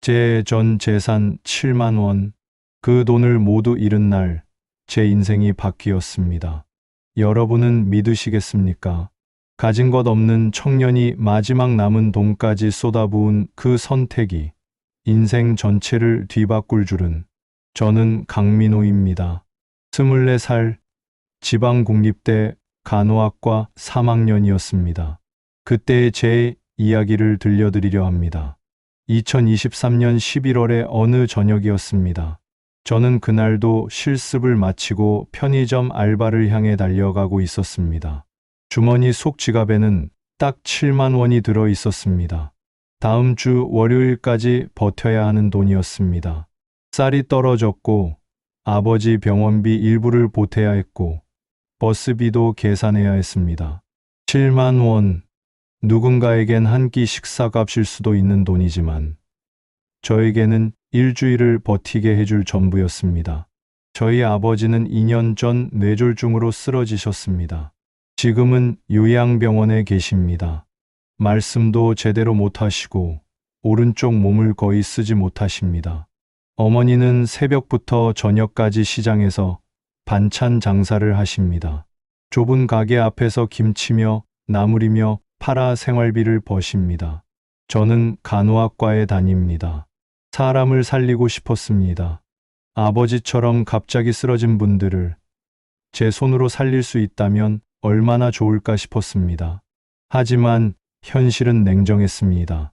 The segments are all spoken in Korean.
제 전 재산 7만 원. 그 돈을 모두 잃은 날 제 인생이 바뀌었습니다. 여러분은 믿으시겠습니까? 가진 것 없는 청년이 마지막 남은 돈까지 쏟아부은 그 선택이 인생 전체를 뒤바꿀 줄은. 저는 강민호입니다. 24살 지방국립대 간호학과 3학년이었습니다. 그때의 제 이야기를 들려드리려 합니다. 2023년 11월의 어느 저녁이었습니다. 저는 그날도 실습을 마치고 편의점 알바를 향해 달려가고 있었습니다. 주머니 속 지갑에는 딱 7만 원이 들어 있었습니다. 다음 주 월요일까지 버텨야 하는 돈이었습니다. 쌀이 떨어졌고 아버지 병원비 일부를 보태야 했고 버스비도 계산해야 했습니다. 7만 원. 누군가에겐 한 끼 식사값일 수도 있는 돈이지만 저에게는 일주일을 버티게 해줄 전부였습니다. 저희 아버지는 2년 전 뇌졸중으로 쓰러지셨습니다. 지금은 요양병원에 계십니다. 말씀도 제대로 못하시고 오른쪽 몸을 거의 쓰지 못하십니다. 어머니는 새벽부터 저녁까지 시장에서 반찬 장사를 하십니다. 좁은 가게 앞에서 김치며 나물이며 팔아 생활비를 버십니다. 저는 간호학과에 다닙니다. 사람을 살리고 싶었습니다. 아버지처럼 갑자기 쓰러진 분들을 제 손으로 살릴 수 있다면 얼마나 좋을까 싶었습니다. 하지만 현실은 냉정했습니다.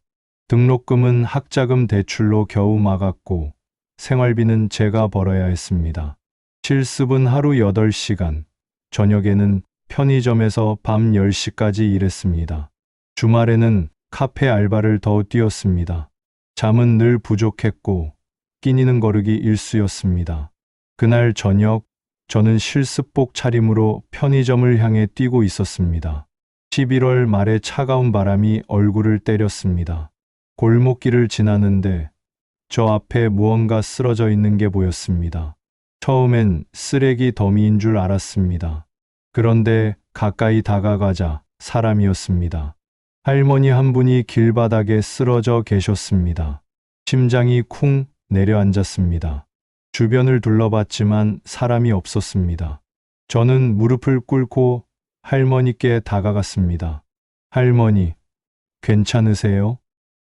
등록금은 학자금 대출로 겨우 막았고 생활비는 제가 벌어야 했습니다. 실습은 하루 8시간, 저녁에는 편의점에서 밤 10시까지 일했습니다. 주말에는 카페 알바를 더 뛰었습니다. 잠은 늘 부족했고 끼니는 거르기 일쑤였습니다. 그날 저녁 저는 실습복 차림으로 편의점을 향해 뛰고 있었습니다. 11월 말에 차가운 바람이 얼굴을 때렸습니다. 골목길을 지나는데 저 앞에 무언가 쓰러져 있는 게 보였습니다. 처음엔 쓰레기 더미인 줄 알았습니다. 그런데 가까이 다가가자 사람이었습니다. 할머니 한 분이 길바닥에 쓰러져 계셨습니다. 심장이 쿵 내려앉았습니다. 주변을 둘러봤지만 사람이 없었습니다. 저는 무릎을 꿇고 할머니께 다가갔습니다. 할머니, 괜찮으세요?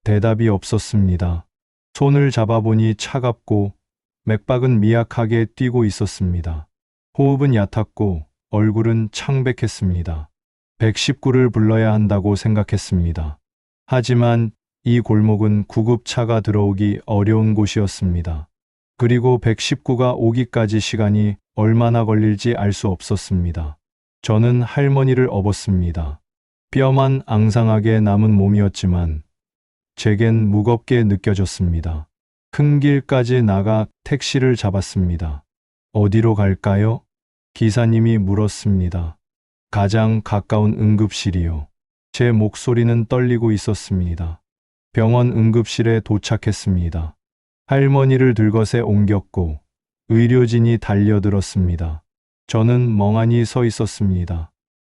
대답이 없었습니다. 손을 잡아보니 차갑고 맥박은 미약하게 뛰고 있었습니다. 호흡은 얕았고 얼굴은 창백했습니다. 119를 불러야 한다고 생각했습니다. 하지만 이 골목은 구급차가 들어오기 어려운 곳이었습니다. 그리고 119가 오기까지 시간이 얼마나 걸릴지 알 수 없었습니다. 저는 할머니를 업었습니다. 뼈만 앙상하게 남은 몸이었지만 제겐 무겁게 느껴졌습니다. 큰 길까지 나가 택시를 잡았습니다. 어디로 갈까요? 기사님이 물었습니다. 가장 가까운 응급실이요. 제 목소리는 떨리고 있었습니다. 병원 응급실에 도착했습니다. 할머니를 들것에 옮겼고 의료진이 달려들었습니다. 저는 멍하니 서 있었습니다.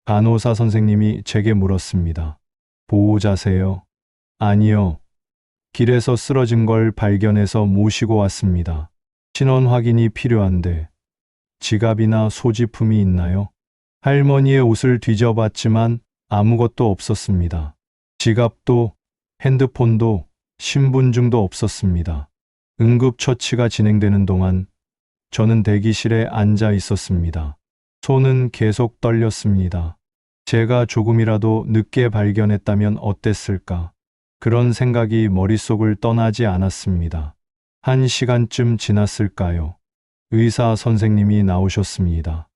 간호사 선생님이 제게 물었습니다. 보호자세요? 아니요. 길에서 쓰러진 걸 발견해서 모시고 왔습니다. 신원 확인이 필요한데 지갑이나 소지품이 있나요? 할머니의 옷을 뒤져봤지만 아무것도 없었습니다. 지갑도 핸드폰도 신분증도 없었습니다. 응급처치가 진행되는 동안 저는 대기실에 앉아 있었습니다. 손은 계속 떨렸습니다. 제가 조금이라도 늦게 발견했다면 어땠을까? 그런 생각이 머릿속을 떠나지 않았습니다. 1시간쯤 지났을까요? 의사 선생님이 나오셨습니다.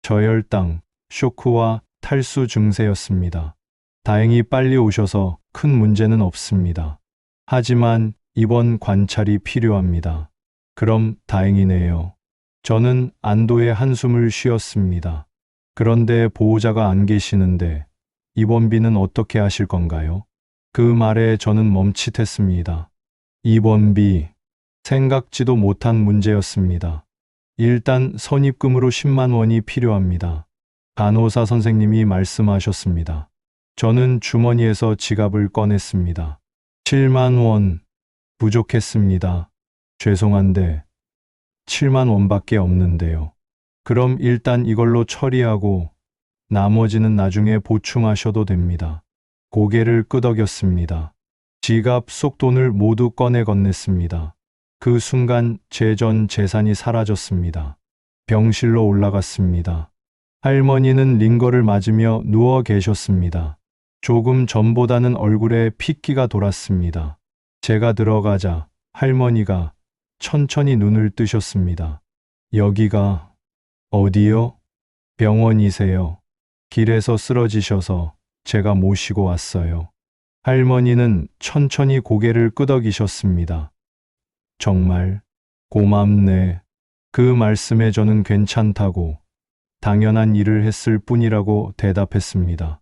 저혈당, 쇼크와 탈수 증세였습니다. 다행히 빨리 오셔서 큰 문제는 없습니다. 하지만 입원 관찰이 필요합니다. 그럼 다행이네요. 저는 안도의 한숨을 쉬었습니다. 그런데 보호자가 안 계시는데 입원비는 어떻게 하실 건가요? 그 말에 저는 멈칫했습니다. 입원비, 생각지도 못한 문제였습니다. 일단 선입금으로 10만 원이 필요합니다. 간호사 선생님이 말씀하셨습니다. 저는 주머니에서 지갑을 꺼냈습니다. 7만 원. 부족했습니다. 죄송한데 7만 원밖에 없는데요. 그럼 일단 이걸로 처리하고 나머지는 나중에 보충하셔도 됩니다. 고개를 끄덕였습니다. 지갑 속 돈을 모두 꺼내 건넸습니다. 그 순간 제 전 재산이 사라졌습니다. 병실로 올라갔습니다. 할머니는 링거를 맞으며 누워 계셨습니다. 조금 전보다는 얼굴에 핏기가 돌았습니다. 제가 들어가자 할머니가 천천히 눈을 뜨셨습니다. 여기가 어디요? 병원이세요. 길에서 쓰러지셔서 제가 모시고 왔어요. 할머니는 천천히 고개를 끄덕이셨습니다. 정말 고맙네. 그 말씀에 저는 괜찮다고 당연한 일을 했을 뿐이라고 대답했습니다.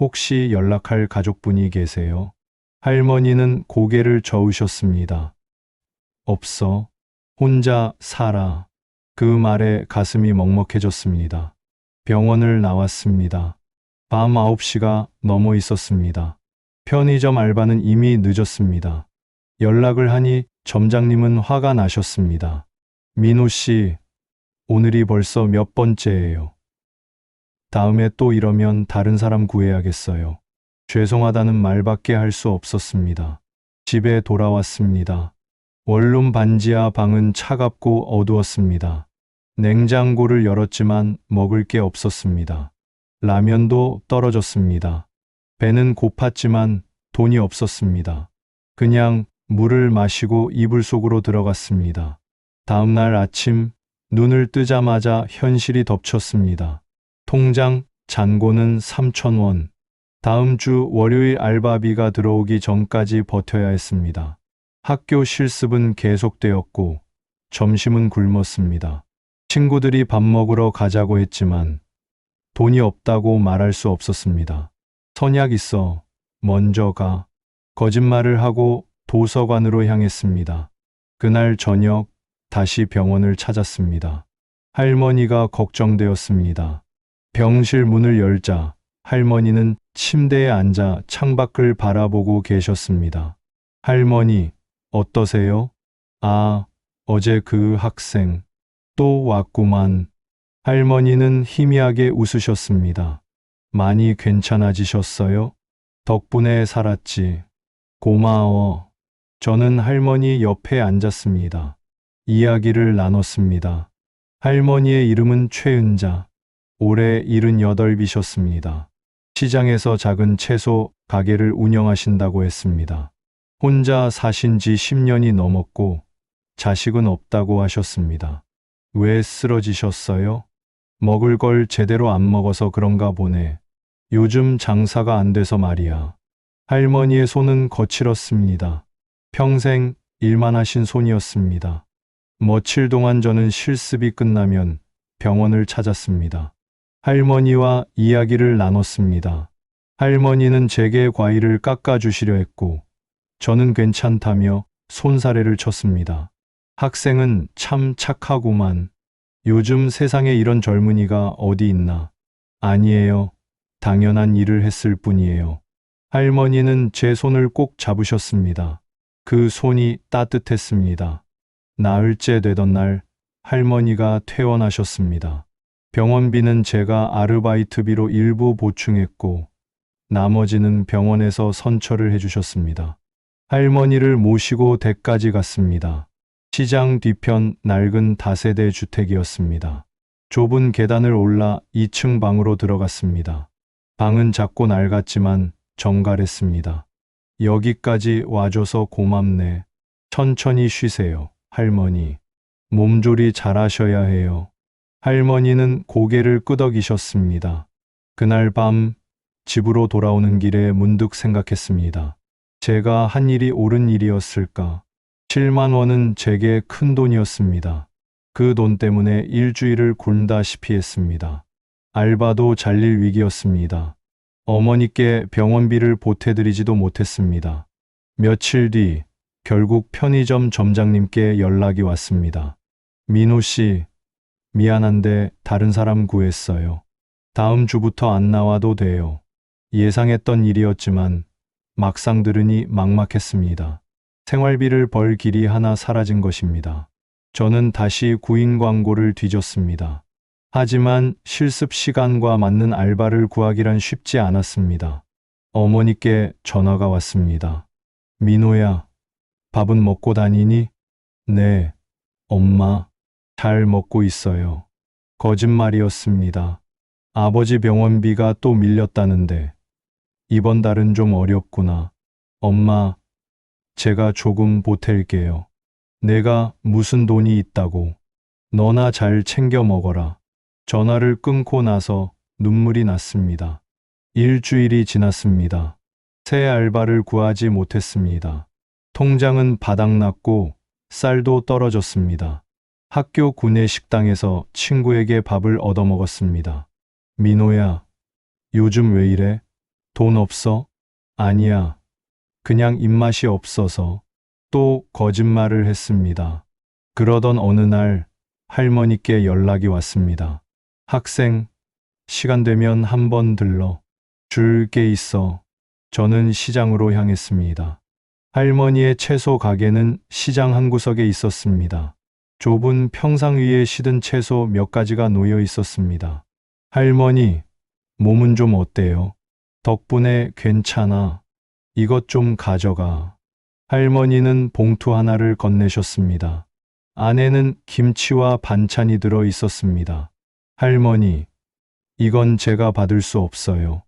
혹시 연락할 가족분이 계세요? 할머니는 고개를 저으셨습니다. 없어. 혼자 살아. 그 말에 가슴이 먹먹해졌습니다. 병원을 나왔습니다. 밤 9시가 넘어 있었습니다. 편의점 알바는 이미 늦었습니다. 연락을 하니 점장님은 화가 나셨습니다. 민호 씨, 오늘이 벌써 몇 번째예요. 다음에 또 이러면 다른 사람 구해야겠어요. 죄송하다는 말밖에 할 수 없었습니다. 집에 돌아왔습니다. 원룸 반지하 방은 차갑고 어두웠습니다. 냉장고를 열었지만 먹을 게 없었습니다. 라면도 떨어졌습니다. 배는 고팠지만 돈이 없었습니다. 그냥 물을 마시고 이불 속으로 들어갔습니다. 다음 날 아침 눈을 뜨자마자 현실이 덮쳤습니다. 통장 잔고는 3,000원. 다음 주 월요일 알바비가 들어오기 전까지 버텨야 했습니다. 학교 실습은 계속되었고 점심은 굶었습니다. 친구들이 밥 먹으러 가자고 했지만 돈이 없다고 말할 수 없었습니다. 선약 있어. 먼저 가. 거짓말을 하고 도서관으로 향했습니다. 그날 저녁 다시 병원을 찾았습니다. 할머니가 걱정되었습니다. 병실 문을 열자 할머니는 침대에 앉아 창밖을 바라보고 계셨습니다. 할머니, 어떠세요? 아, 어제 그 학생 또 왔구만. 할머니는 희미하게 웃으셨습니다. 많이 괜찮아지셨어요? 덕분에 살았지. 고마워. 저는 할머니 옆에 앉았습니다. 이야기를 나눴습니다. 할머니의 이름은 최은자. 올해 78이셨습니다. 시장에서 작은 채소 가게를 운영하신다고 했습니다. 혼자 사신 지 10년이 넘었고 자식은 없다고 하셨습니다. 왜 쓰러지셨어요? 먹을 걸 제대로 안 먹어서 그런가 보네. 요즘 장사가 안 돼서 말이야. 할머니의 손은 거칠었습니다. 평생 일만 하신 손이었습니다. 며칠 동안 저는 실습이 끝나면 병원을 찾았습니다. 할머니와 이야기를 나눴습니다. 할머니는 제게 과일을 깎아주시려 했고 저는 괜찮다며 손사래를 쳤습니다. 학생은 참 착하구만. 요즘 세상에 이런 젊은이가 어디 있나. 아니에요. 당연한 일을 했을 뿐이에요. 할머니는 제 손을 꼭 잡으셨습니다. 그 손이 따뜻했습니다. 나흘째 되던 날 할머니가 퇴원하셨습니다. 병원비는 제가 아르바이트비로 일부 보충했고 나머지는 병원에서 선처를 해주셨습니다. 할머니를 모시고 댁까지 갔습니다. 시장 뒤편 낡은 다세대 주택이었습니다. 좁은 계단을 올라 2층 방으로 들어갔습니다. 방은 작고 낡았지만 정갈했습니다. 여기까지 와줘서 고맙네. 천천히 쉬세요, 할머니. 몸조리 잘하셔야 해요. 할머니는 고개를 끄덕이셨습니다. 그날 밤 집으로 돌아오는 길에 문득 생각했습니다. 제가 한 일이 옳은 일이었을까? 7만 원은 제게 큰 돈이었습니다. 그 돈 때문에 일주일을 굶다시피 했습니다. 알바도 잘릴 위기였습니다. 어머니께 병원비를 보태드리지도 못했습니다. 며칠 뒤 결국 편의점 점장님께 연락이 왔습니다. 민호 씨, 미안한데 다른 사람 구했어요. 다음 주부터 안 나와도 돼요. 예상했던 일이었지만 막상 들으니 막막했습니다. 생활비를 벌 길이 하나 사라진 것입니다. 저는 다시 구인 광고를 뒤졌습니다. 하지만 실습 시간과 맞는 알바를 구하기란 쉽지 않았습니다. 어머니께 전화가 왔습니다. 민호야, 밥은 먹고 다니니? 네, 엄마, 잘 먹고 있어요. 거짓말이었습니다. 아버지 병원비가 또 밀렸다는데 이번 달은 좀 어렵구나. 엄마, 제가 조금 보탤게요. 내가 무슨 돈이 있다고. 너나 잘 챙겨 먹어라. 전화를 끊고 나서 눈물이 났습니다. 일주일이 지났습니다. 새 알바를 구하지 못했습니다. 통장은 바닥났고 쌀도 떨어졌습니다. 학교 구내 식당에서 친구에게 밥을 얻어먹었습니다. 민호야, 요즘 왜 이래? 돈 없어? 아니야. 그냥 입맛이 없어서. 또 거짓말을 했습니다. 그러던 어느 날 할머니께 연락이 왔습니다. 학생, 시간 되면 한번 들러. 줄 게 있어. 저는 시장으로 향했습니다. 할머니의 채소 가게는 시장 한 구석에 있었습니다. 좁은 평상 위에 시든 채소 몇 가지가 놓여 있었습니다. 할머니, 몸은 좀 어때요? 덕분에 괜찮아. 이것 좀 가져가. 할머니는 봉투 하나를 건네셨습니다. 안에는 김치와 반찬이 들어 있었습니다. 할머니, 이건 제가 받을 수 없어요.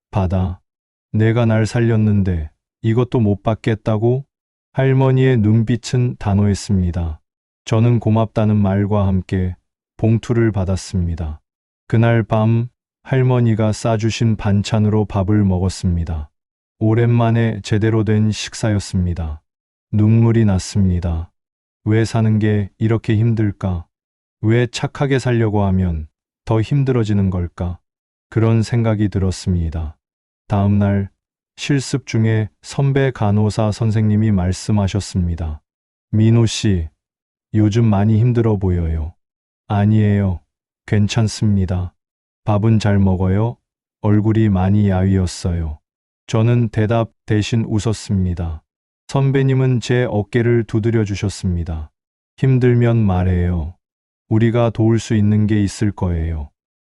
받아. 내가 날 살렸는데 이것도 못 받겠다고? 할머니의 눈빛은 단호했습니다. 저는 고맙다는 말과 함께 봉투를 받았습니다. 그날 밤 할머니가 싸주신 반찬으로 밥을 먹었습니다. 오랜만에 제대로 된 식사였습니다. 눈물이 났습니다. 왜 사는 게 이렇게 힘들까? 왜 착하게 살려고 하면 더 힘들어지는 걸까? 그런 생각이 들었습니다. 다음 날 실습 중에 선배 간호사 선생님이 말씀하셨습니다. 민호 씨, 요즘 많이 힘들어 보여요. 아니에요. 괜찮습니다. 밥은 잘 먹어요? 얼굴이 많이 야위었어요. 저는 대답 대신 웃었습니다. 선배님은 제 어깨를 두드려 주셨습니다. 힘들면 말해요. 우리가 도울 수 있는 게 있을 거예요.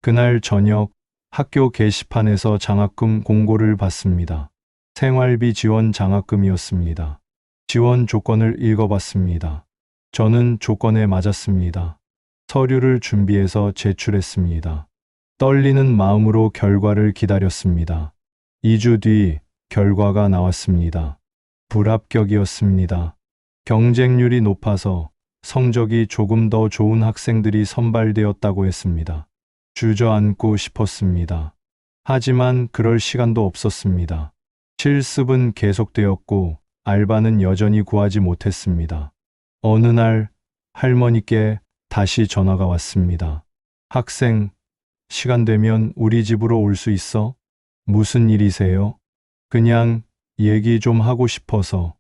그날 저녁 학교 게시판에서 장학금 공고를 봤습니다. 생활비 지원 장학금이었습니다. 지원 조건을 읽어봤습니다. 저는 조건에 맞았습니다. 서류를 준비해서 제출했습니다. 떨리는 마음으로 결과를 기다렸습니다. 2주 뒤 결과가 나왔습니다. 불합격이었습니다. 경쟁률이 높아서 성적이 조금 더 좋은 학생들이 선발되었다고 했습니다. 주저앉고 싶었습니다. 하지만 그럴 시간도 없었습니다. 실습은 계속되었고 알바는 여전히 구하지 못했습니다. 어느 날 할머니께 다시 전화가 왔습니다. 학생, 시간 되면 우리 집으로 올 수 있어? 무슨 일이세요? 그냥 얘기 좀 하고 싶어서.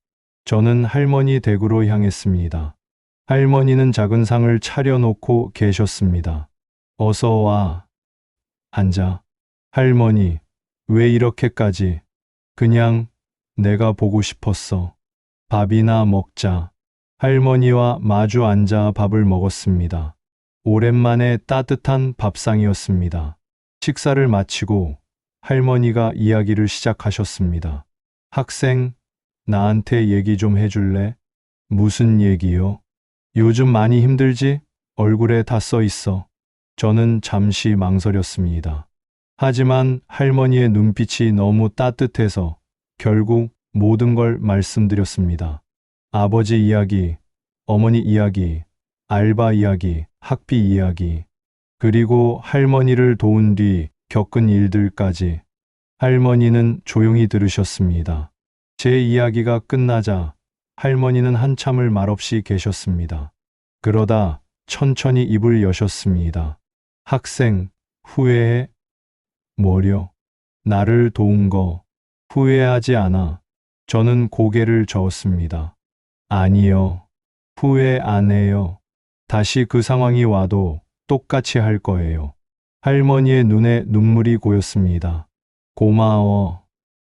저는 할머니 댁으로 향했습니다. 할머니는 작은 상을 차려놓고 계셨습니다. 어서 와. 앉아. 할머니, 왜 이렇게까지? 그냥 내가 보고 싶었어. 밥이나 먹자. 할머니와 마주 앉아 밥을 먹었습니다. 오랜만에 따뜻한 밥상이었습니다. 식사를 마치고 할머니가 이야기를 시작하셨습니다. 학생, 나한테 얘기 좀 해줄래? 무슨 얘기요? 요즘 많이 힘들지? 얼굴에 다 써 있어. 저는 잠시 망설였습니다. 하지만 할머니의 눈빛이 너무 따뜻해서 결국 모든 걸 말씀드렸습니다. 아버지 이야기, 어머니 이야기, 알바 이야기, 학비 이야기, 그리고 할머니를 도운 뒤 겪은 일들까지. 할머니는 조용히 들으셨습니다. 제 이야기가 끝나자 할머니는 한참을 말없이 계셨습니다. 그러다 천천히 입을 여셨습니다. 학생, 후회해? 뭐려? 나를 도운 거 후회하지 않아. 저는 고개를 저었습니다. 아니요. 후회 안 해요. 다시 그 상황이 와도 똑같이 할 거예요. 할머니의 눈에 눈물이 고였습니다. 고마워.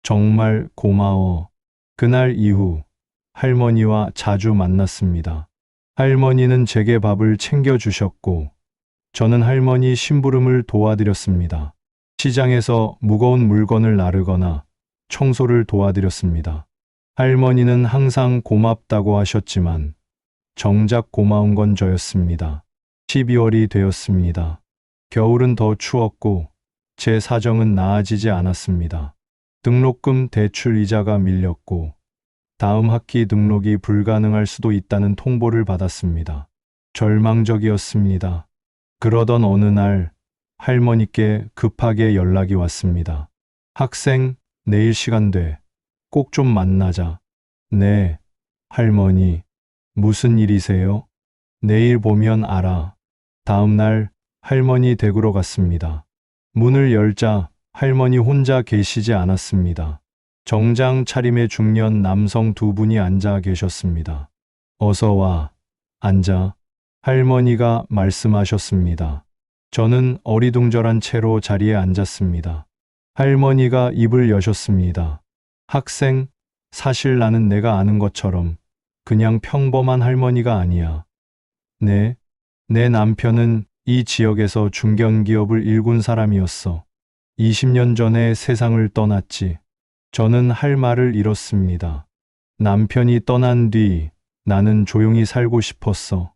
정말 고마워. 그날 이후 할머니와 자주 만났습니다. 할머니는 제게 밥을 챙겨주셨고, 저는 할머니 심부름을 도와드렸습니다. 시장에서 무거운 물건을 나르거나 청소를 도와드렸습니다. 할머니는 항상 고맙다고 하셨지만, 정작 고마운 건 저였습니다. 12월이 되었습니다. 겨울은 더 추웠고, 제 사정은 나아지지 않았습니다. 등록금 대출 이자가 밀렸고, 다음 학기 등록이 불가능할 수도 있다는 통보를 받았습니다. 절망적이었습니다. 그러던 어느 날 할머니께 급하게 연락이 왔습니다. 학생, 내일 시간 돼. 꼭 좀 만나자. 네, 할머니. 무슨 일이세요? 내일 보면 알아. 다음 날 할머니 댁으로 갔습니다. 문을 열자 할머니 혼자 계시지 않았습니다. 정장 차림의 중년 남성 두 분이 앉아 계셨습니다. 어서 와, 앉아. 할머니가 말씀하셨습니다. 저는 어리둥절한 채로 자리에 앉았습니다. 할머니가 입을 여셨습니다. 학생, 사실 나는 내가 아는 것처럼 그냥 평범한 할머니가 아니야. 네, 내 남편은 이 지역에서 중견기업을 일군 사람이었어. 20년 전에 세상을 떠났지. 저는 할 말을 잃었습니다. 남편이 떠난 뒤 나는 조용히 살고 싶었어.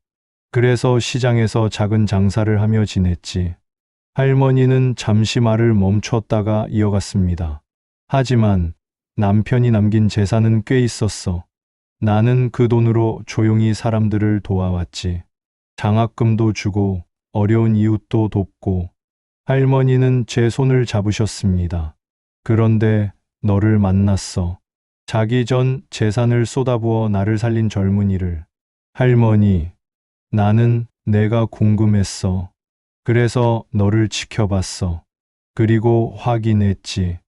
그래서 시장에서 작은 장사를 하며 지냈지. 할머니는 잠시 말을 멈췄다가 이어갔습니다. 하지만 남편이 남긴 재산은 꽤 있었어. 나는 그 돈으로 조용히 사람들을 도와왔지. 장학금도 주고 어려운 이웃도 돕고. 할머니는 제 손을 잡으셨습니다. 그런데 너를 만났어. 자기 전 재산을 쏟아부어 나를 살린 젊은이를. 할머니, 나는 내가 궁금했어. 그래서 너를 지켜봤어. 그리고 확인했지.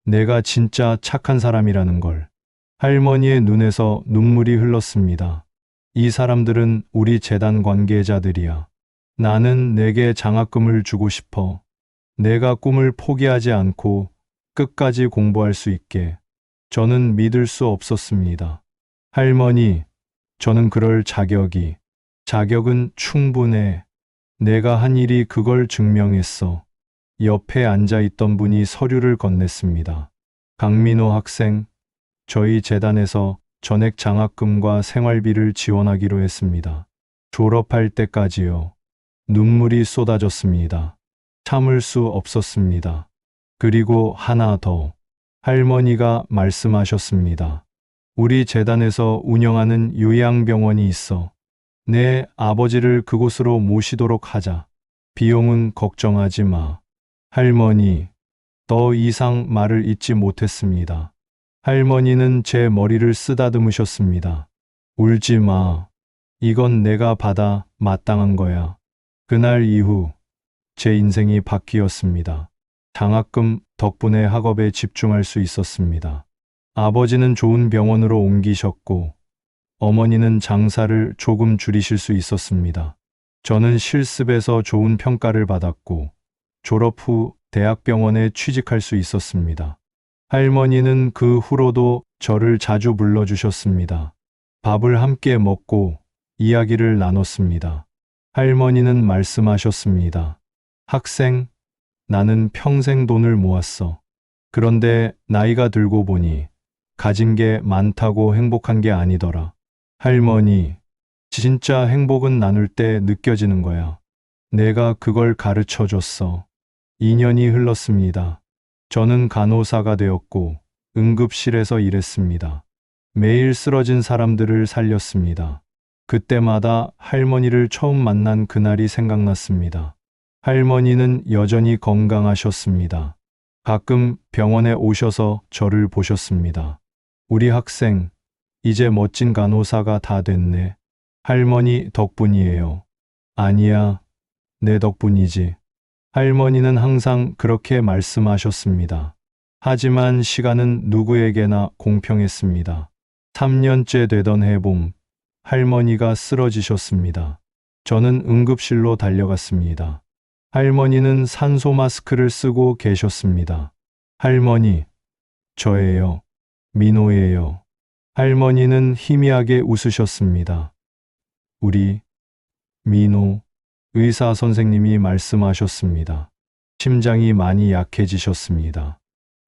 내가 진짜 착한 사람이라는 걸. 할머니의 눈에서 눈물이 흘렀습니다. 이 사람들은 우리 재단 관계자들이야. 나는 내게 장학금을 주고 싶어. 내가 꿈을 포기하지 않고 끝까지 공부할 수 있게. 저는 믿을 수 없었습니다. 할머니, 저는 그럴 자격은 충분해. 내가 한 일이 그걸 증명했어. 옆에 앉아 있던 분이 서류를 건넸습니다. 강민호 학생, 저희 재단에서 전액 장학금과 생활비를 지원하기로 했습니다. 졸업할 때까지요. 눈물이 쏟아졌습니다. 참을 수 없었습니다. 그리고 하나 더. 할머니가 말씀하셨습니다. 우리 재단에서 운영하는 요양병원이 있어. 내 아버지를 그곳으로 모시도록 하자. 비용은 걱정하지 마. 할머니, 더 이상 말을 잇지 못했습니다. 할머니는 제 머리를 쓰다듬으셨습니다. 울지 마. 이건 내가 받아 마땅한 거야. 그날 이후 제 인생이 바뀌었습니다. 장학금 덕분에 학업에 집중할 수 있었습니다. 아버지는 좋은 병원으로 옮기셨고, 어머니는 장사를 조금 줄이실 수 있었습니다. 저는 실습에서 좋은 평가를 받았고, 졸업 후 대학병원에 취직할 수 있었습니다. 할머니는 그 후로도 저를 자주 불러주셨습니다. 밥을 함께 먹고 이야기를 나눴습니다. 할머니는 말씀하셨습니다. 학생, 나는 평생 돈을 모았어. 그런데 나이가 들고 보니 가진 게 많다고 행복한 게 아니더라. 할머니, 진짜 행복은 나눌 때 느껴지는 거야. 내가 그걸 가르쳐 줬어. 2년이 흘렀습니다. 저는 간호사가 되었고 응급실에서 일했습니다. 매일 쓰러진 사람들을 살렸습니다. 그때마다 할머니를 처음 만난 그날이 생각났습니다. 할머니는 여전히 건강하셨습니다. 가끔 병원에 오셔서 저를 보셨습니다. 우리 학생, 이제 멋진 간호사가 다 됐네. 할머니 덕분이에요. 아니야, 내 덕분이지. 할머니는 항상 그렇게 말씀하셨습니다. 하지만 시간은 누구에게나 공평했습니다. 3년째 되던 해봄, 할머니가 쓰러지셨습니다. 저는 응급실로 달려갔습니다. 할머니는 산소 마스크를 쓰고 계셨습니다. 할머니, 저예요. 민호예요. 할머니는 희미하게 웃으셨습니다. 우리 민호 의사 선생님이 말씀하셨습니다. 심장이 많이 약해지셨습니다.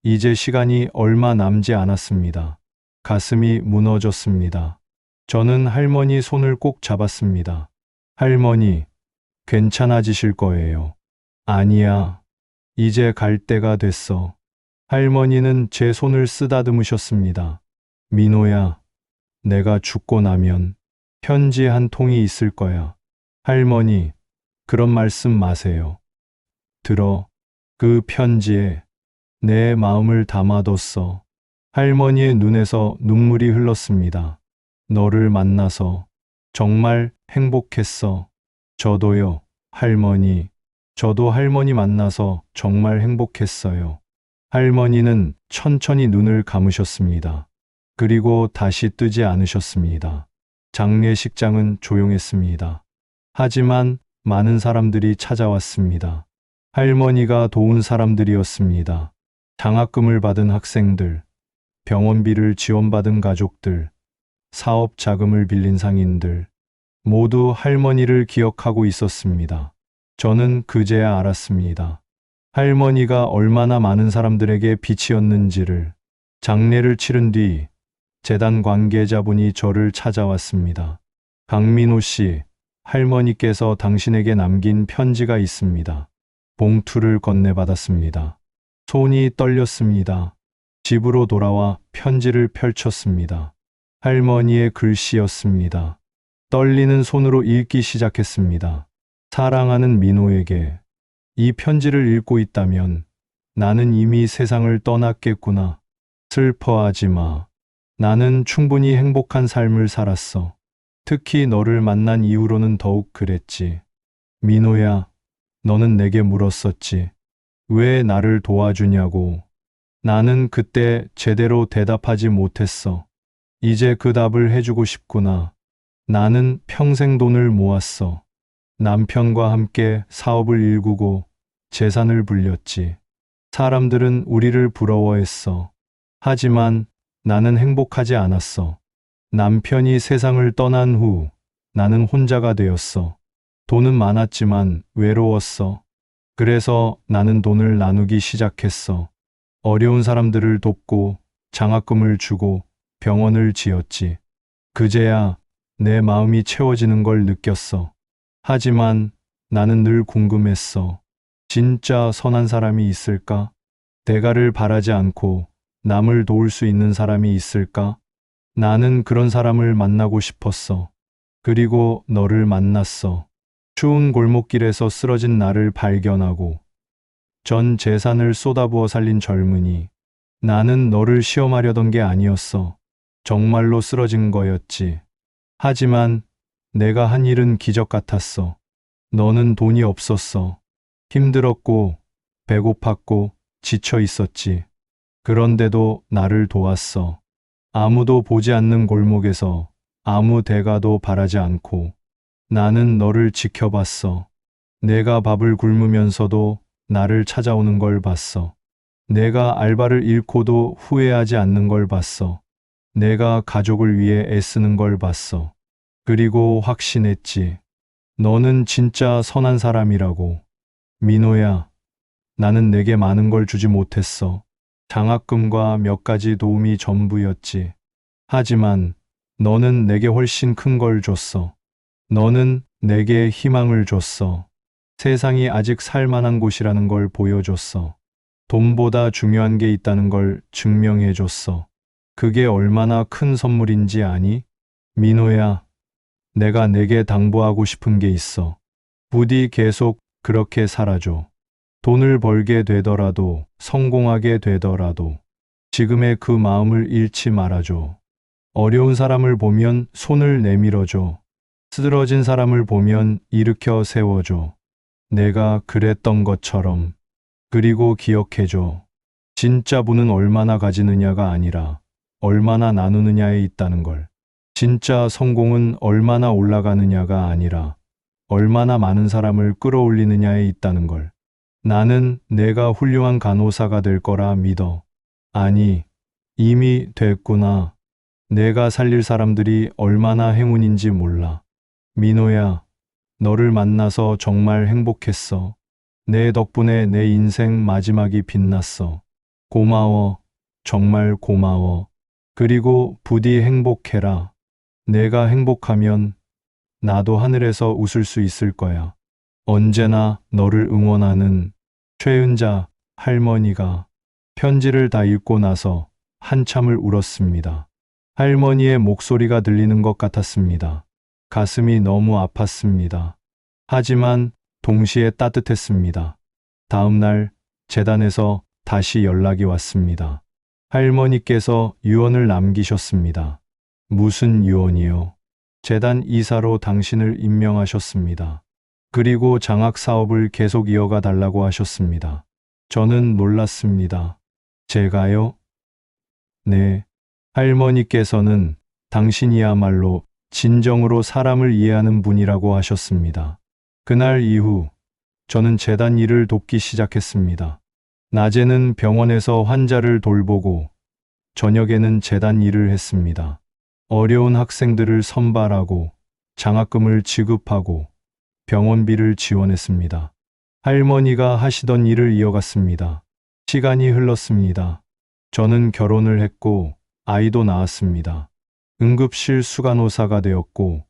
이제 시간이 얼마 남지 않았습니다. 가슴이 무너졌습니다. 저는 할머니 손을 꼭 잡았습니다. 할머니, 괜찮아지실 거예요. 아니야. 이제 갈 때가 됐어. 할머니는 제 손을 쓰다듬으셨습니다. 민호야, 내가 죽고 나면 편지 한 통이 있을 거야. 할머니, 그런 말씀 마세요. 들어, 그 편지에 내 마음을 담아뒀어. 할머니의 눈에서 눈물이 흘렀습니다. 너를 만나서 정말 행복했어. 저도요, 할머니. 저도 할머니 만나서 정말 행복했어요. 할머니는 천천히 눈을 감으셨습니다. 그리고 다시 뜨지 않으셨습니다. 장례식장은 조용했습니다. 하지만 많은 사람들이 찾아왔습니다. 할머니가 도운 사람들이었습니다. 장학금을 받은 학생들, 병원비를 지원받은 가족들, 사업 자금을 빌린 상인들, 모두 할머니를 기억하고 있었습니다. 저는 그제야 알았습니다. 할머니가 얼마나 많은 사람들에게 빛이었는지를. 장례를 치른 뒤 재단 관계자분이 저를 찾아왔습니다. 강민호 씨, 할머니께서 당신에게 남긴 편지가 있습니다. 봉투를 건네받았습니다. 손이 떨렸습니다. 집으로 돌아와 편지를 펼쳤습니다. 할머니의 글씨였습니다. 떨리는 손으로 읽기 시작했습니다. 사랑하는 민호에게 이 편지를 읽고 있다면 나는 이미 세상을 떠났겠구나. 슬퍼하지 마. 나는 충분히 행복한 삶을 살았어. 특히 너를 만난 이후로는 더욱 그랬지. 민호야, 너는 내게 물었었지. 왜 나를 도와주냐고. 나는 그때 제대로 대답하지 못했어. 이제 그 답을 해주고 싶구나. 나는 평생 돈을 모았어. 남편과 함께 사업을 일구고 재산을 불렸지. 사람들은 우리를 부러워했어. 하지만 나는 행복하지 않았어. 남편이 세상을 떠난 후 나는 혼자가 되었어. 돈은 많았지만 외로웠어. 그래서 나는 돈을 나누기 시작했어. 어려운 사람들을 돕고 장학금을 주고 병원을 지었지. 그제야 내 마음이 채워지는 걸 느꼈어. 하지만 나는 늘 궁금했어. 진짜 선한 사람이 있을까? 대가를 바라지 않고 남을 도울 수 있는 사람이 있을까? 나는 그런 사람을 만나고 싶었어. 그리고 너를 만났어. 추운 골목길에서 쓰러진 나를 발견하고 전 재산을 쏟아부어 살린 젊은이. 나는 너를 시험하려던 게 아니었어. 정말로 쓰러진 거였지. 하지만 내가 한 일은 기적 같았어. 너는 돈이 없었어. 힘들었고 배고팠고 지쳐 있었지. 그런데도 나를 도왔어. 아무도 보지 않는 골목에서 아무 대가도 바라지 않고 나는 너를 지켜봤어. 내가 밥을 굶으면서도 나를 찾아오는 걸 봤어. 내가 알바를 잃고도 후회하지 않는 걸 봤어. 내가 가족을 위해 애쓰는 걸 봤어. 그리고 확신했지. 너는 진짜 선한 사람이라고. 민호야, 나는 내게 많은 걸 주지 못했어. 장학금과 몇 가지 도움이 전부였지. 하지만 너는 내게 훨씬 큰 걸 줬어. 너는 내게 희망을 줬어. 세상이 아직 살만한 곳이라는 걸 보여줬어. 돈보다 중요한 게 있다는 걸 증명해줬어. 그게 얼마나 큰 선물인지 아니? 민호야, 내가 내게 당부하고 싶은 게 있어. 부디 계속 그렇게 살아줘. 돈을 벌게 되더라도, 성공하게 되더라도, 지금의 그 마음을 잃지 말아줘. 어려운 사람을 보면 손을 내밀어줘. 쓰러진 사람을 보면 일으켜 세워줘. 내가 그랬던 것처럼. 그리고 기억해줘. 진짜 부는 얼마나 가지느냐가 아니라 얼마나 나누느냐에 있다는 걸. 진짜 성공은 얼마나 올라가느냐가 아니라 얼마나 많은 사람을 끌어올리느냐에 있다는 걸. 나는 내가 훌륭한 간호사가 될 거라 믿어. 아니, 이미 됐구나. 내가 살릴 사람들이 얼마나 행운인지 몰라. 민호야, 너를 만나서 정말 행복했어. 내 덕분에 내 인생 마지막이 빛났어. 고마워. 정말 고마워. 그리고 부디 행복해라. 내가 행복하면 나도 하늘에서 웃을 수 있을 거야. 언제나 너를 응원하는 최은자 할머니가 편지를 다 읽고 나서 한참을 울었습니다. 할머니의 목소리가 들리는 것 같았습니다. 가슴이 너무 아팠습니다. 하지만 동시에 따뜻했습니다. 다음 날 재단에서 다시 연락이 왔습니다. 할머니께서 유언을 남기셨습니다. 무슨 유언이요? 재단 이사로 당신을 임명하셨습니다. 그리고 장학 사업을 계속 이어가 달라고 하셨습니다. 저는 놀랐습니다. 제가요? 네. 할머니께서는 당신이야말로 진정으로 사람을 이해하는 분이라고 하셨습니다. 그날 이후 저는 재단 일을 돕기 시작했습니다. 낮에는 병원에서 환자를 돌보고 저녁에는 재단 일을 했습니다. 어려운 학생들을 선발하고 장학금을 지급하고 병원비를 지원했습니다. 할머니가 하시던 일을 이어갔습니다. 시간이 흘렀습니다. 저는 결혼을 했고 아이도 낳았습니다. 응급실 수간호사가 되었고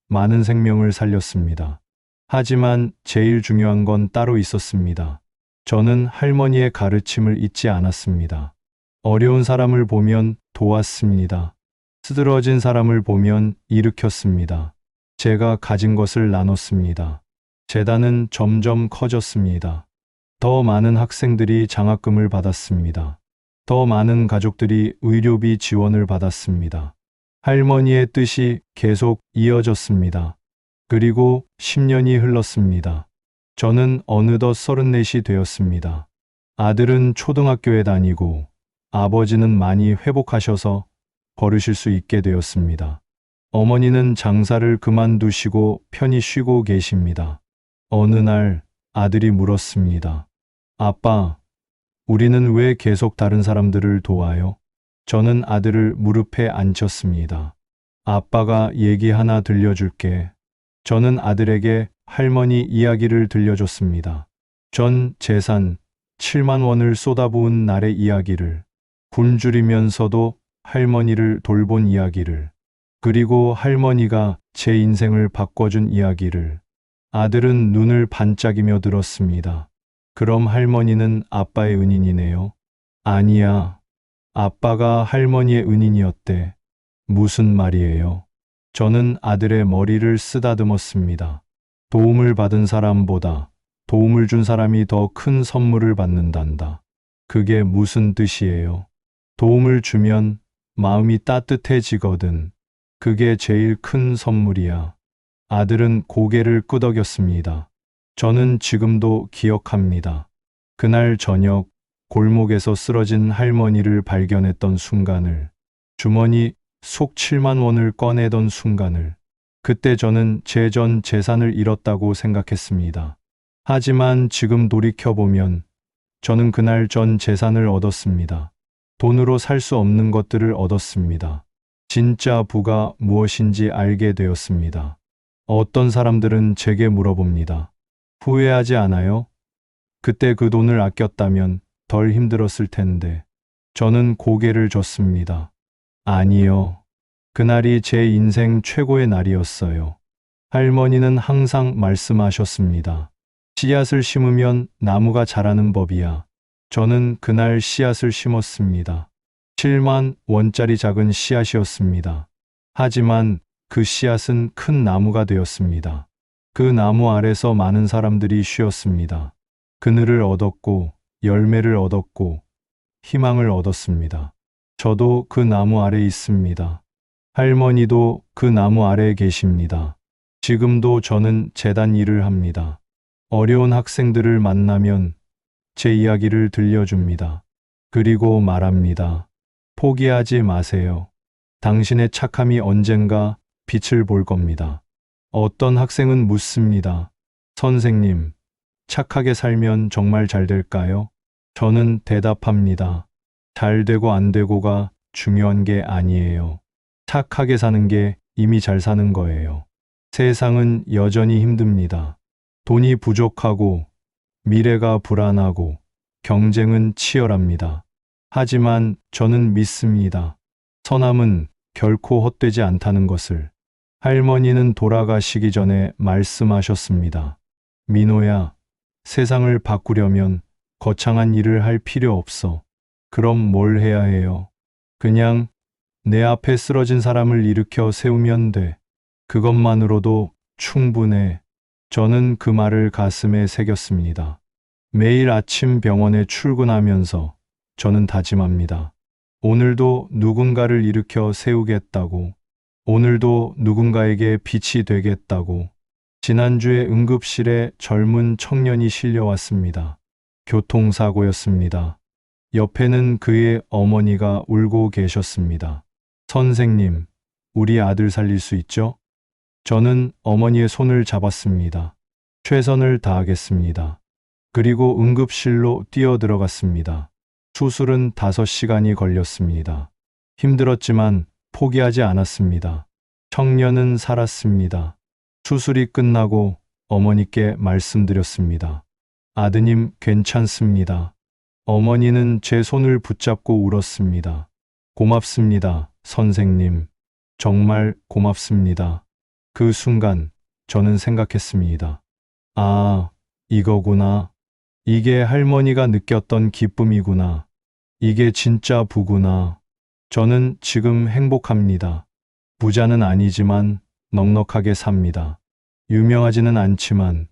많은 생명을 살렸습니다. 하지만 제일 중요한 건 따로 있었습니다. 저는 할머니의 가르침을 잊지 않았습니다. 어려운 사람을 보면 도왔습니다. 쓰러진 사람을 보면 일으켰습니다. 제가 가진 것을 나눴습니다. 재단은 점점 커졌습니다. 더 많은 학생들이 장학금을 받았습니다. 더 많은 가족들이 의료비 지원을 받았습니다. 할머니의 뜻이 계속 이어졌습니다. 그리고 10년이 흘렀습니다. 저는 어느덧 34이 되었습니다. 아들은 초등학교에 다니고 아버지는 많이 회복하셔서 걸으실 수 있게 되었습니다. 어머니는 장사를 그만두시고 편히 쉬고 계십니다. 어느 날 아들이 물었습니다. 아빠, 우리는 왜 계속 다른 사람들을 도와요? 저는 아들을 무릎에 앉혔습니다. 아빠가 얘기 하나 들려줄게. 저는 아들에게 할머니 이야기를 들려줬습니다. 전 재산 7만 원을 쏟아부은 날의 이야기를, 굶주리면서도 할머니를 돌본 이야기를, 그리고 할머니가 제 인생을 바꿔준 이야기를. 아들은 눈을 반짝이며 들었습니다. 그럼 할머니는 아빠의 은인이네요? 아니야. 아빠가 할머니의 은인이었대. 무슨 말이에요? 저는 아들의 머리를 쓰다듬었습니다. 도움을 받은 사람보다 도움을 준 사람이 더 큰 선물을 받는단다. 그게 무슨 뜻이에요? 도움을 주면 마음이 따뜻해지거든. 그게 제일 큰 선물이야. 아들은 고개를 끄덕였습니다. 저는 지금도 기억합니다. 그날 저녁 골목에서 쓰러진 할머니를 발견했던 순간을, 주머니 속 7만 원을 꺼내던 순간을, 그때 저는 제 전 재산을 잃었다고 생각했습니다. 하지만 지금 돌이켜보면 저는 그날 전 재산을 얻었습니다. 돈으로 살 수 없는 것들을 얻었습니다. 진짜 부가 무엇인지 알게 되었습니다. 어떤 사람들은 제게 물어봅니다. 후회하지 않아요? 그때 그 돈을 아꼈다면 덜 힘들었을 텐데. 저는 고개를 젓습니다. 아니요. 그날이 제 인생 최고의 날이었어요. 할머니는 항상 말씀하셨습니다. 씨앗을 심으면 나무가 자라는 법이야. 저는 그날 씨앗을 심었습니다. 7만 원짜리 작은 씨앗이었습니다. 하지만 그 씨앗은 큰 나무가 되었습니다. 그 나무 아래서 많은 사람들이 쉬었습니다. 그늘을 얻었고 열매를 얻었고 희망을 얻었습니다. 저도 그 나무 아래 있습니다. 할머니도 그 나무 아래에 계십니다. 지금도 저는 재단 일을 합니다. 어려운 학생들을 만나면 제 이야기를 들려줍니다. 그리고 말합니다. 포기하지 마세요. 당신의 착함이 언젠가 빛을 볼 겁니다. 어떤 학생은 묻습니다. 선생님, 착하게 살면 정말 잘 될까요? 저는 대답합니다. 잘 되고 안 되고가 중요한 게 아니에요. 착하게 사는 게 이미 잘 사는 거예요. 세상은 여전히 힘듭니다. 돈이 부족하고 미래가 불안하고 경쟁은 치열합니다. 하지만 저는 믿습니다. 선함은 결코 헛되지 않다는 것을. 할머니는 돌아가시기 전에 말씀하셨습니다. 민호야, 세상을 바꾸려면 거창한 일을 할 필요 없어. 그럼 뭘 해야 해요? 그냥 내 앞에 쓰러진 사람을 일으켜 세우면 돼. 그것만으로도 충분해. 저는 그 말을 가슴에 새겼습니다. 매일 아침 병원에 출근하면서 저는 다짐합니다. 오늘도 누군가를 일으켜 세우겠다고. 오늘도 누군가에게 빛이 되겠다고. 지난주에 응급실에 젊은 청년이 실려왔습니다. 교통사고였습니다. 옆에는 그의 어머니가 울고 계셨습니다. 선생님, 우리 아들 살릴 수 있죠? 저는 어머니의 손을 잡았습니다. 최선을 다하겠습니다. 그리고 응급실로 뛰어들어갔습니다. 수술은 5시간이 걸렸습니다. 힘들었지만 포기하지 않았습니다. 청년은 살았습니다. 수술이 끝나고 어머니께 말씀드렸습니다. 아드님 괜찮습니다. 어머니는 제 손을 붙잡고 울었습니다. 고맙습니다, 선생님. 정말 고맙습니다. 그 순간 저는 생각했습니다. 아, 이거구나. 이게 할머니가 느꼈던 기쁨이구나. 이게 진짜 부구나. 저는 지금 행복합니다. 부자는 아니지만 넉넉하게 삽니다. 유명하지는 않지만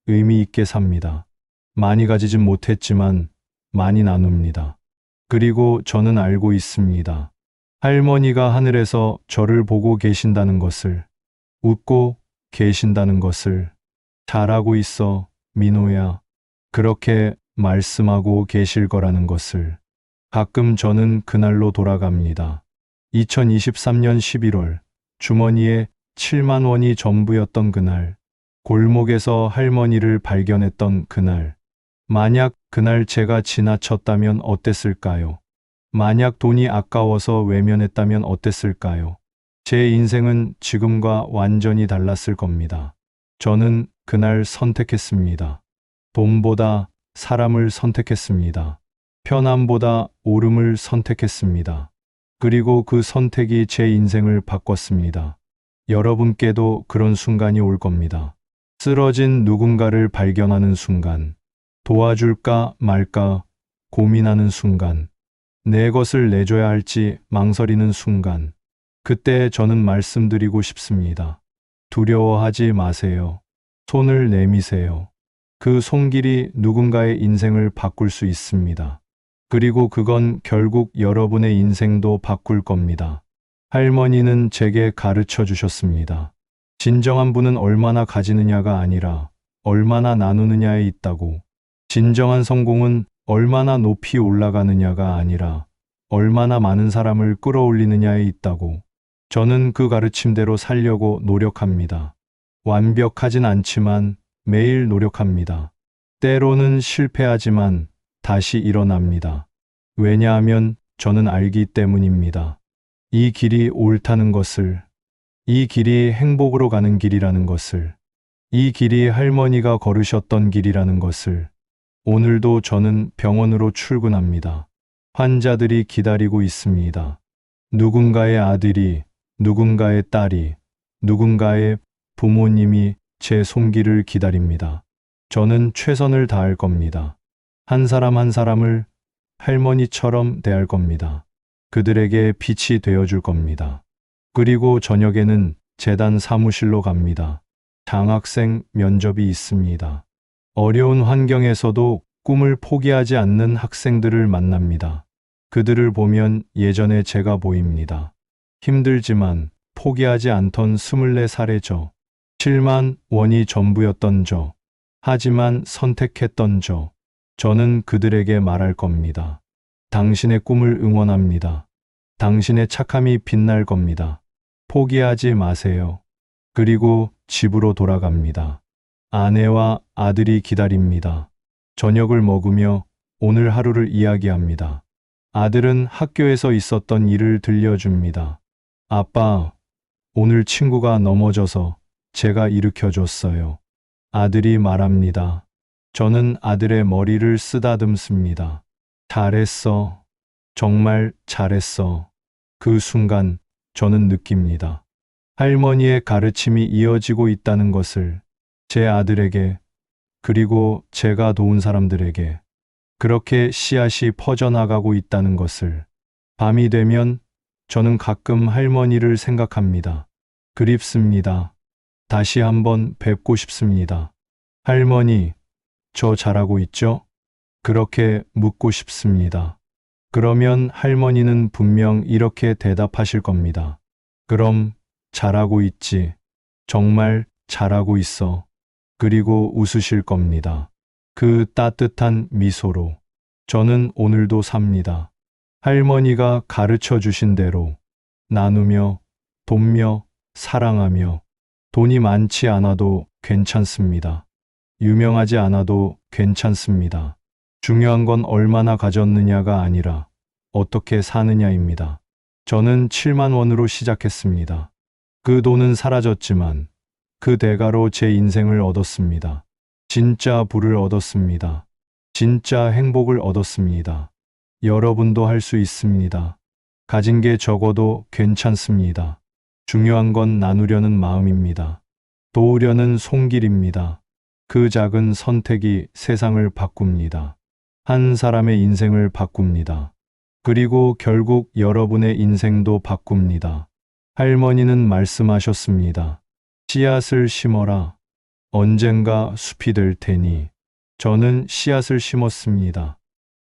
의미 있게 삽니다. 많이 가지진 못했지만 많이 나눕니다. 그리고 저는 알고 있습니다. 할머니가 하늘에서 저를 보고 계신다는 것을, 웃고 계신다는 것을. 잘하고 있어, 민호야. 그렇게 말씀하고 계실 거라는 것을. 가끔 저는 그날로 돌아갑니다. 2023년 11월, 주머니에 7만 원이 전부였던 그날, 골목에서 할머니를 발견했던 그날. 만약 그날 제가 지나쳤다면 어땠을까요? 만약 돈이 아까워서 외면했다면 어땠을까요? 제 인생은 지금과 완전히 달랐을 겁니다. 저는 그날 선택했습니다. 돈보다 사람을 선택했습니다. 편함보다 옳음을 선택했습니다. 그리고 그 선택이 제 인생을 바꿨습니다. 여러분께도 그런 순간이 올 겁니다. 쓰러진 누군가를 발견하는 순간, 도와줄까 말까 고민하는 순간, 내 것을 내줘야 할지 망설이는 순간, 그때 저는 말씀드리고 싶습니다. 두려워하지 마세요. 손을 내미세요. 그 손길이 누군가의 인생을 바꿀 수 있습니다. 그리고 그건 결국 여러분의 인생도 바꿀 겁니다. 할머니는 제게 가르쳐 주셨습니다. 진정한 부는 얼마나 가지느냐가 아니라 얼마나 나누느냐에 있다고. 진정한 성공은 얼마나 높이 올라가느냐가 아니라 얼마나 많은 사람을 끌어올리느냐에 있다고. 저는 그 가르침대로 살려고 노력합니다. 완벽하진 않지만 매일 노력합니다. 때로는 실패하지만 다시 일어납니다. 왜냐하면 저는 알기 때문입니다. 이 길이 옳다는 것을, 이 길이 행복으로 가는 길이라는 것을, 이 길이 할머니가 걸으셨던 길이라는 것을. 오늘도 저는 병원으로 출근합니다. 환자들이 기다리고 있습니다. 누군가의 아들이, 누군가의 딸이, 누군가의 부모님이 제 손길을 기다립니다. 저는 최선을 다할 겁니다. 한 사람 한 사람을 할머니처럼 대할 겁니다. 그들에게 빛이 되어줄 겁니다. 그리고 저녁에는 재단 사무실로 갑니다. 장학생 면접이 있습니다. 어려운 환경에서도 꿈을 포기하지 않는 학생들을 만납니다. 그들을 보면 예전의 제가 보입니다. 힘들지만 포기하지 않던 24살의 저. 7만 원이 전부였던 저. 하지만 선택했던 저. 저는 그들에게 말할 겁니다. 당신의 꿈을 응원합니다. 당신의 착함이 빛날 겁니다. 포기하지 마세요. 그리고 집으로 돌아갑니다. 아내와 아들이 기다립니다. 저녁을 먹으며 오늘 하루를 이야기합니다. 아들은 학교에서 있었던 일을 들려줍니다. 아빠, 오늘 친구가 넘어져서 제가 일으켜줬어요. 아들이 말합니다. 저는 아들의 머리를 쓰다듬습니다. 잘했어. 정말 잘했어. 그 순간 저는 느낍니다. 할머니의 가르침이 이어지고 있다는 것을 제 아들에게, 그리고 제가 도운 사람들에게 그렇게 씨앗이 퍼져나가고 있다는 것을. 밤이 되면 저는 가끔 할머니를 생각합니다. 그립습니다. 다시 한번 뵙고 싶습니다. 할머니, 저 잘하고 있죠? 그렇게 묻고 싶습니다. 그러면 할머니는 분명 이렇게 대답하실 겁니다. 그럼 잘하고 있지. 정말 잘하고 있어. 그리고 웃으실 겁니다. 그 따뜻한 미소로 저는 오늘도 삽니다. 할머니가 가르쳐 주신 대로 나누며, 돕며, 사랑하며. 돈이 많지 않아도 괜찮습니다. 유명하지 않아도 괜찮습니다. 중요한 건 얼마나 가졌느냐가 아니라 어떻게 사느냐입니다. 저는 7만 원으로 시작했습니다. 그 돈은 사라졌지만 그 대가로 제 인생을 얻었습니다. 진짜 부를 얻었습니다. 진짜 행복을 얻었습니다. 여러분도 할 수 있습니다. 가진 게 적어도 괜찮습니다. 중요한 건 나누려는 마음입니다. 도우려는 손길입니다. 그 작은 선택이 세상을 바꿉니다. 한 사람의 인생을 바꿉니다. 그리고 결국 여러분의 인생도 바꿉니다. 할머니는 말씀하셨습니다. 씨앗을 심어라. 언젠가 숲이 될 테니. 저는 씨앗을 심었습니다.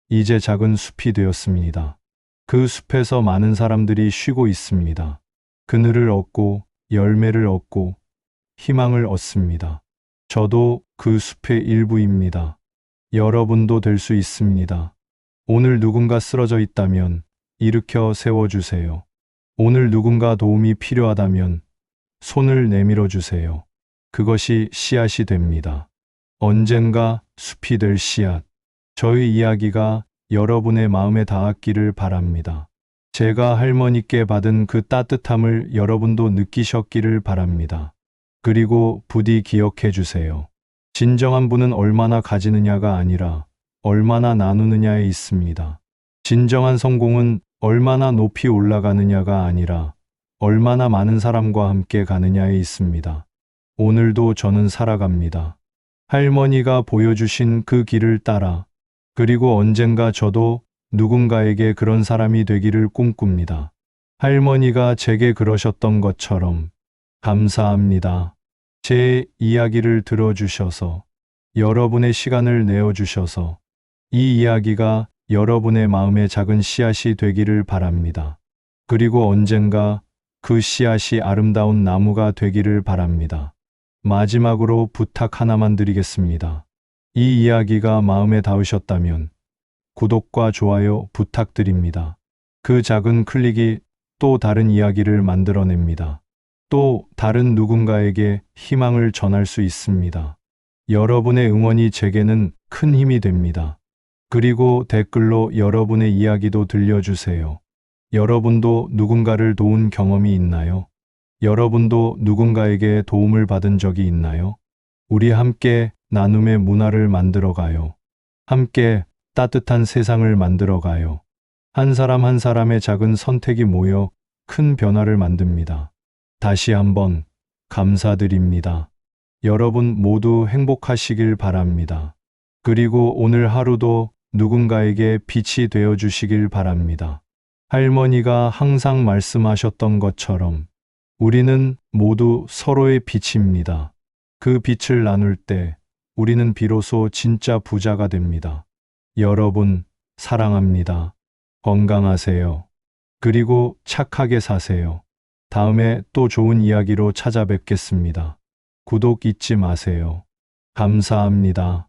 이제 작은 숲이 되었습니다. 그 숲에서 많은 사람들이 쉬고 있습니다. 그늘을 얻고 열매를 얻고 희망을 얻습니다. 저도 그 숲의 일부입니다. 여러분도 될 수 있습니다. 오늘 누군가 쓰러져 있다면 일으켜 세워주세요. 오늘 누군가 도움이 필요하다면 손을 내밀어 주세요. 그것이 씨앗이 됩니다. 언젠가 숲이 될 씨앗. 저의 이야기가 여러분의 마음에 닿았기를 바랍니다. 제가 할머니께 받은 그 따뜻함을 여러분도 느끼셨기를 바랍니다. 그리고 부디 기억해 주세요. 진정한 부는 얼마나 가지느냐가 아니라 얼마나 나누느냐에 있습니다. 진정한 성공은 얼마나 높이 올라가느냐가 아니라 얼마나 많은 사람과 함께 가느냐에 있습니다. 오늘도 저는 살아갑니다. 할머니가 보여주신 그 길을 따라. 그리고 언젠가 저도 누군가에게 그런 사람이 되기를 꿈꿉니다. 할머니가 제게 그러셨던 것처럼. 감사합니다. 제 이야기를 들어주셔서, 여러분의 시간을 내어주셔서 이 이야기가 여러분의 마음에 작은 씨앗이 되기를 바랍니다. 그리고 언젠가 그 씨앗이 아름다운 나무가 되기를 바랍니다. 마지막으로 부탁 하나만 드리겠습니다. 이 이야기가 마음에 닿으셨다면 구독과 좋아요 부탁드립니다. 그 작은 클릭이 또 다른 이야기를 만들어냅니다. 또 다른 누군가에게 희망을 전할 수 있습니다. 여러분의 응원이 제게는 큰 힘이 됩니다. 그리고 댓글로 여러분의 이야기도 들려주세요. 여러분도 누군가를 도운 경험이 있나요? 여러분도 누군가에게 도움을 받은 적이 있나요? 우리 함께 나눔의 문화를 만들어가요. 함께 따뜻한 세상을 만들어가요. 한 사람 한 사람의 작은 선택이 모여 큰 변화를 만듭니다. 다시 한번 감사드립니다. 여러분 모두 행복하시길 바랍니다. 그리고 오늘 하루도 누군가에게 빛이 되어 주시길 바랍니다. 할머니가 항상 말씀하셨던 것처럼 우리는 모두 서로의 빛입니다. 그 빛을 나눌 때 우리는 비로소 진짜 부자가 됩니다. 여러분, 사랑합니다. 건강하세요. 그리고 착하게 사세요. 다음에 또 좋은 이야기로 찾아뵙겠습니다. 구독 잊지 마세요. 감사합니다.